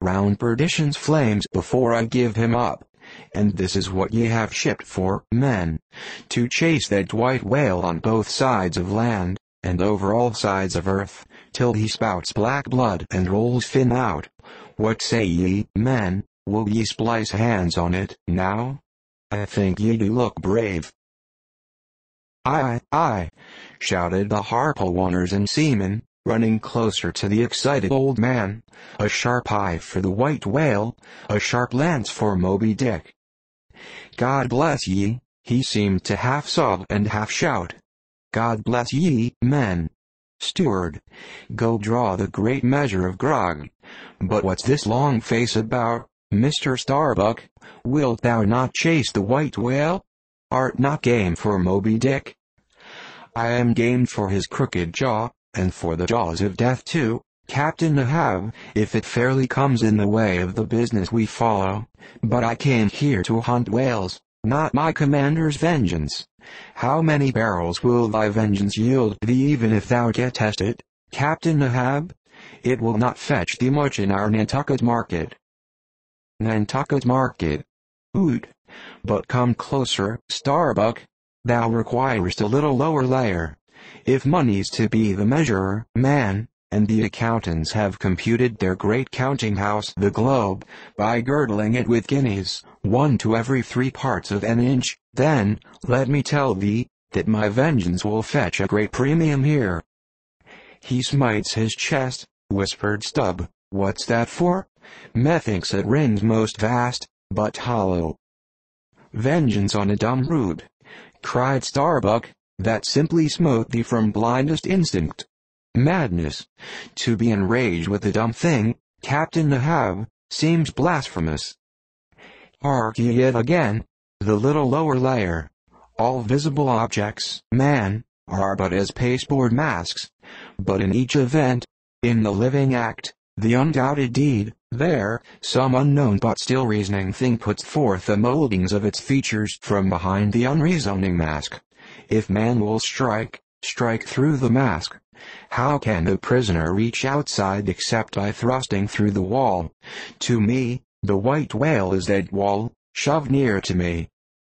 round perdition's flames before I give him up. And this is what ye have shipped for, men, to chase that white whale on both sides of land, and over all sides of earth, till he spouts black blood and rolls fin out. What say ye, men, will ye splice hands on it, now? I think ye do look brave. Aye, aye, shouted the harpooneers and seamen, running closer to the excited old man. A sharp eye for the white whale, a sharp lance for Moby Dick. God bless ye, he seemed to half sob and half shout. God bless ye, men. Steward, go draw the great measure of grog. But what's this long face about, Mr. Starbuck? Wilt thou not chase the white whale? Art not game for Moby Dick? I am game for his crooked jaw, and for the jaws of death too, Captain Ahab, if it fairly comes in the way of the business we follow. But I came here to hunt whales, not my commander's vengeance. How many barrels will thy vengeance yield thee even if thou gettest it, Captain Ahab? It will not fetch thee much in our Nantucket market. Nantucket market? Oot! But come closer, Starbuck. Thou requirest a little lower layer. If money's to be the measurer, man, and the accountants have computed their great counting house the globe, by girdling it with guineas, 1 to every 3 parts of an inch, then, let me tell thee, that my vengeance will fetch a great premium here. He smites his chest, whispered Stubb. What's that for? Methinks it rings most vast, but hollow. Vengeance on a dumb brute, cried Starbuck, that simply smote thee from blindest instinct. Madness. To be enraged with a dumb thing, Captain Ahab, seems blasphemous. Hark ye yet again, the little lower layer. All visible objects, man, are but as pasteboard masks. But in each event, in the living act, the undoubted deed, there, some unknown but still reasoning thing puts forth the mouldings of its features from behind the unreasoning mask. If man will strike through the mask. How can the prisoner reach outside except by thrusting through the wall? To me, the white whale is that wall, shoved near to me.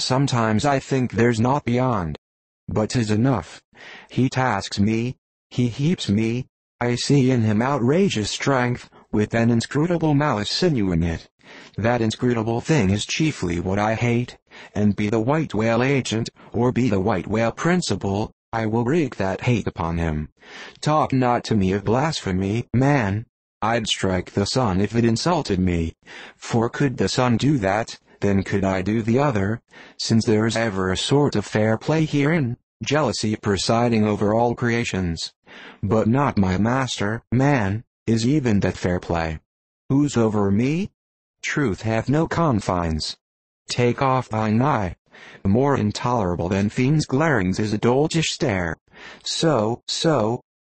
Sometimes I think there's naught beyond. But 'tis enough. He tasks me, he heaps me, I see in him outrageous strength, with an inscrutable malice sinew in it. That inscrutable thing is chiefly what I hate, and be the white whale agent, or be the white whale principal, I will wreak that hate upon him. Talk not to me of blasphemy, man. I'd strike the sun if it insulted me, for could the sun do that, then could I do the other, since there's ever a sort of fair play herein, jealousy presiding over all creations. But not my master, man, is even that fair play. Who's over me? Truth hath no confines. Take off thine eye. More intolerable than fiends' glarings is a doltish stare. So,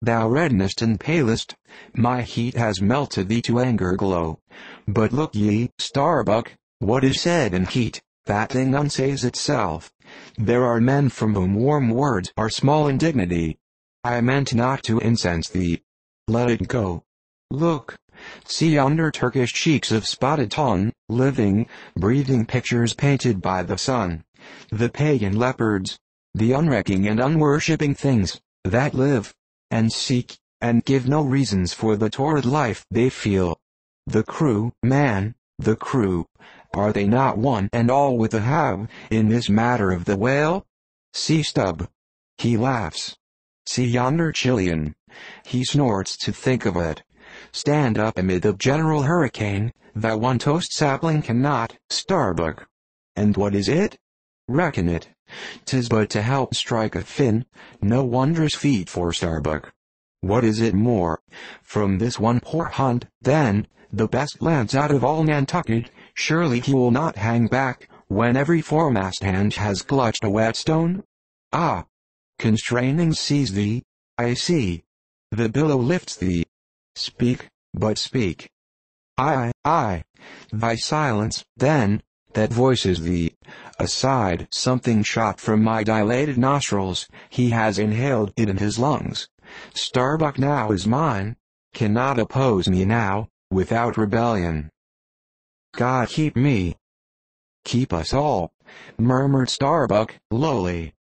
thou reddenest and palest, my heat has melted thee to anger glow. But look ye, Starbuck, what is said in heat, that thing unsays itself. There are men from whom warm words are small indignity. I meant not to incense thee. Let it go. Look, see yonder Turkish cheeks of spotted ton, living, breathing pictures painted by the sun. The pagan leopards, the unrecking and unworshipping things, that live, and seek, and give no reasons for the torrid life they feel. The crew, man, the crew, are they not one and all with Ahab, in this matter of the whale? See Stubb. He laughs. See yonder Chilean. He snorts to think of it. Stand up amid the general hurricane, that one toast sapling cannot, Starbuck. And what is it? Reckon it. 'Tis but to help strike a fin, no wondrous feat for Starbuck. What is it more? From this one poor hunt, then, the best lance out of all Nantucket, surely he will not hang back, when every foremast hand has clutched a whetstone? Ah! Constraining seize thee, I see. The billow lifts thee. Speak, but speak. Aye, thy silence, then, that voices thee. Aside, something shot from my dilated nostrils, he has inhaled it in his lungs. Starbuck now is mine, cannot oppose me now, without rebellion. God keep me. Keep us all, murmured Starbuck, lowly.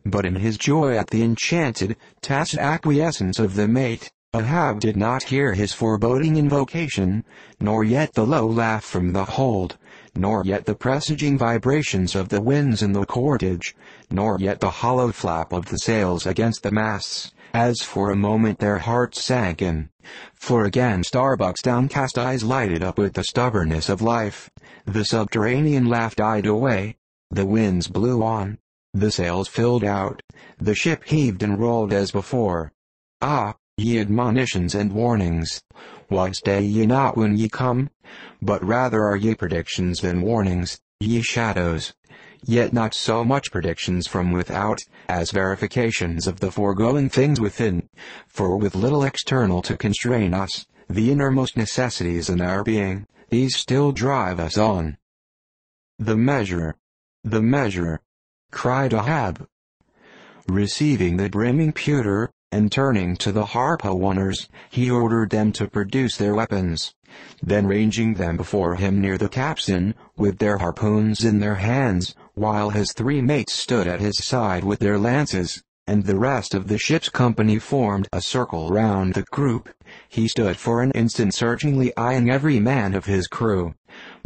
But in his joy at the enchanted, tacit acquiescence of the mate, Ahab did not hear his foreboding invocation, nor yet the low laugh from the hold, nor yet the presaging vibrations of the winds in the cordage, nor yet the hollow flap of the sails against the masts, as for a moment their hearts sank in. For again Starbuck's downcast eyes lighted up with the stubbornness of life. The subterranean laugh died away. The winds blew on. The sails filled out. The ship heaved and rolled as before. Ah, ye admonitions and warnings! Why stay ye not when ye come? But rather are ye predictions than warnings, ye shadows. Yet not so much predictions from without, as verifications of the foregoing things within. For with little external to constrain us, the innermost necessities in our being, these still drive us on. The measure! The measure! Cried Ahab. Receiving the brimming pewter, and turning to the harpooneers, he ordered them to produce their weapons. Then ranging them before him near the capstan, with their harpoons in their hands, while his three mates stood at his side with their lances, and the rest of the ship's company formed a circle round the group, he stood for an instant searchingly eyeing every man of his crew.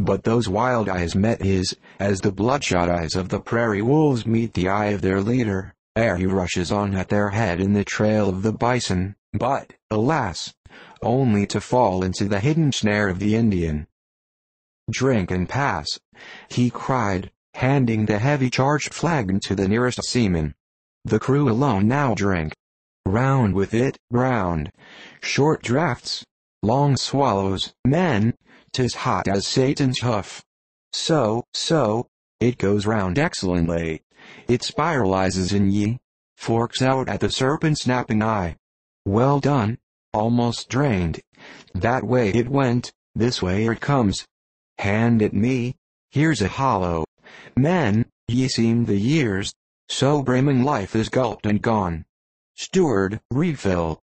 But those wild eyes met his, as the bloodshot eyes of the prairie wolves meet the eye of their leader, ere he rushes on at their head in the trail of the bison, but, alas, only to fall into the hidden snare of the Indian. "Drink and pass," he cried, handing the heavy charged flagon to the nearest seaman. "The crew alone now drink. Round with it, round. Short draughts. Long swallows, men. 'Tis hot as Satan's hoof. So, it goes round excellently. It spiralizes in ye. Forks out at the serpent snapping eye. Well done. Almost drained. That way it went, this way it comes. Hand it me. Here's a hollow. Men, ye seem the years, so brimming life is gulped and gone. Steward, refill.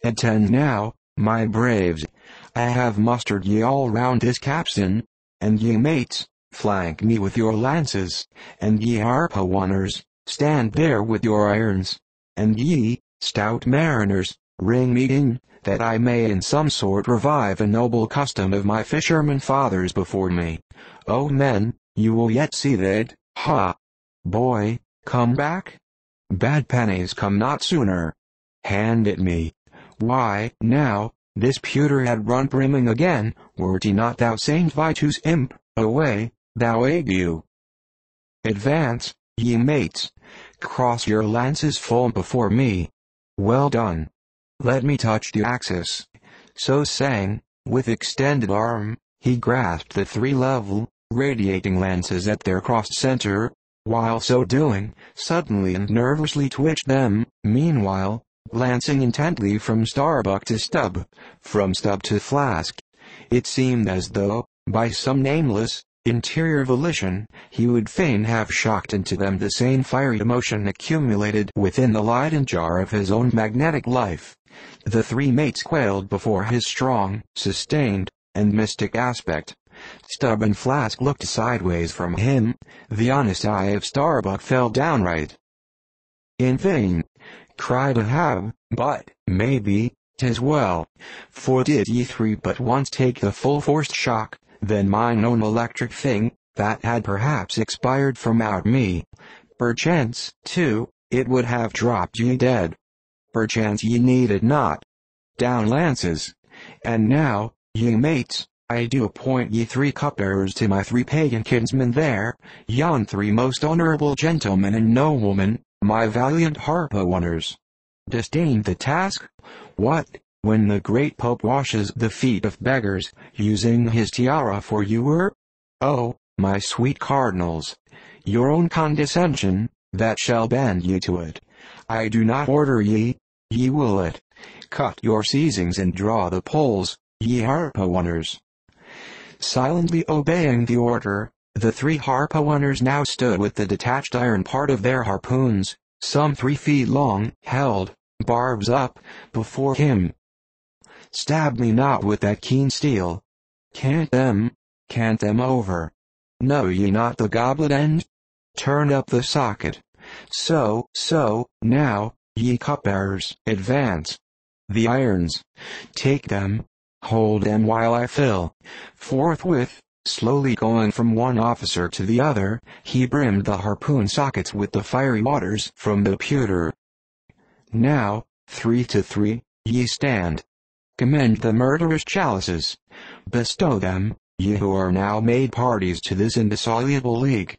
Attend now, my braves. I have mustered ye all round this capstan, and ye mates, flank me with your lances, and ye harpooneers, stand there with your irons, and ye, stout mariners, ring me in, that I may in some sort revive a noble custom of my fishermen fathers before me. O men, you will yet see that, ha! Boy, come back? Bad pennies come not sooner. Hand it me. Why, now, this pewter had run brimming again, were he not thou Saint Vitus imp, away, thou ague. Advance, ye mates. Cross your lances full before me. Well done. Let me touch the axis. So saying, with extended arm, he grasped the three level, radiating lances at their crossed center, while so doing, suddenly and nervously twitched them, meanwhile, glancing intently from Starbuck to Stub, from Stub to Flask. It seemed as though, by some nameless, interior volition, he would fain have shocked into them the same fiery emotion accumulated within the Leyden jar of his own magnetic life. The three mates quailed before his strong, sustained, and mystic aspect. Stub and Flask looked sideways from him. The honest eye of Starbuck fell downright. In vain, cried Ahab, but, maybe, 'tis well. For did ye three but once take the full forced shock, then mine own electric thing, that had perhaps expired from out me. Perchance, too, it would have dropped ye dead. Perchance ye needed not. Down lances. And now, ye mates, I do appoint ye three cupbearers to my three pagan kinsmen there, yon three most honorable gentlemen and noblemen, my valiant harpooneers. Disdain the task? What, when the great Pope washes the feet of beggars, using his tiara for ewer? Oh, my sweet cardinals, your own condescension, that shall bend ye to it. I do not order ye, ye will it. Cut your seizings and draw the poles, ye harpooneers. Silently obeying the order, the three harpooneers now stood with the detached iron part of their harpoons, some 3 feet long, held, barbs up, before him. Stab me not with that keen steel. Cant them over. Know ye not the goblet end? Turn up the socket. So, now, ye cupbearers, advance. The irons. Take them. Hold them while I fill. Forthwith, slowly going from one officer to the other, he brimmed the harpoon sockets with the fiery waters from the pewter. Now, 3 to 3, ye stand. Commend the murderous chalices. Bestow them, ye who are now made parties to this indissoluble league.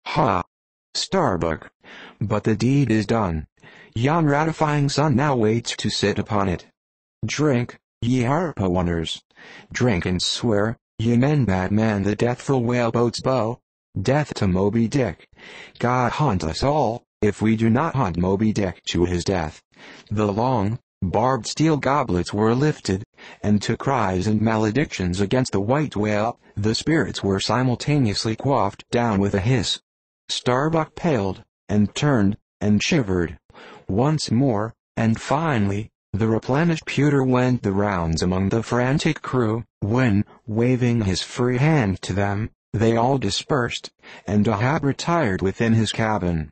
Ha! Starbuck. But the deed is done. Yon ratifying sun now waits to sit upon it. Drink, ye harpooneers. Drink and swear, ye men that man the deathful whaleboat's bow. Death to Moby Dick. God hunt us all, if we do not hunt Moby Dick to his death. The long, barbed steel goblets were lifted, and to cries and maledictions against the white whale, the spirits were simultaneously quaffed down with a hiss. Starbuck paled, and turned, and shivered. Once more, and finally, the replenished pewter went the rounds among the frantic crew, when, waving his free hand to them, they all dispersed, and Ahab retired within his cabin.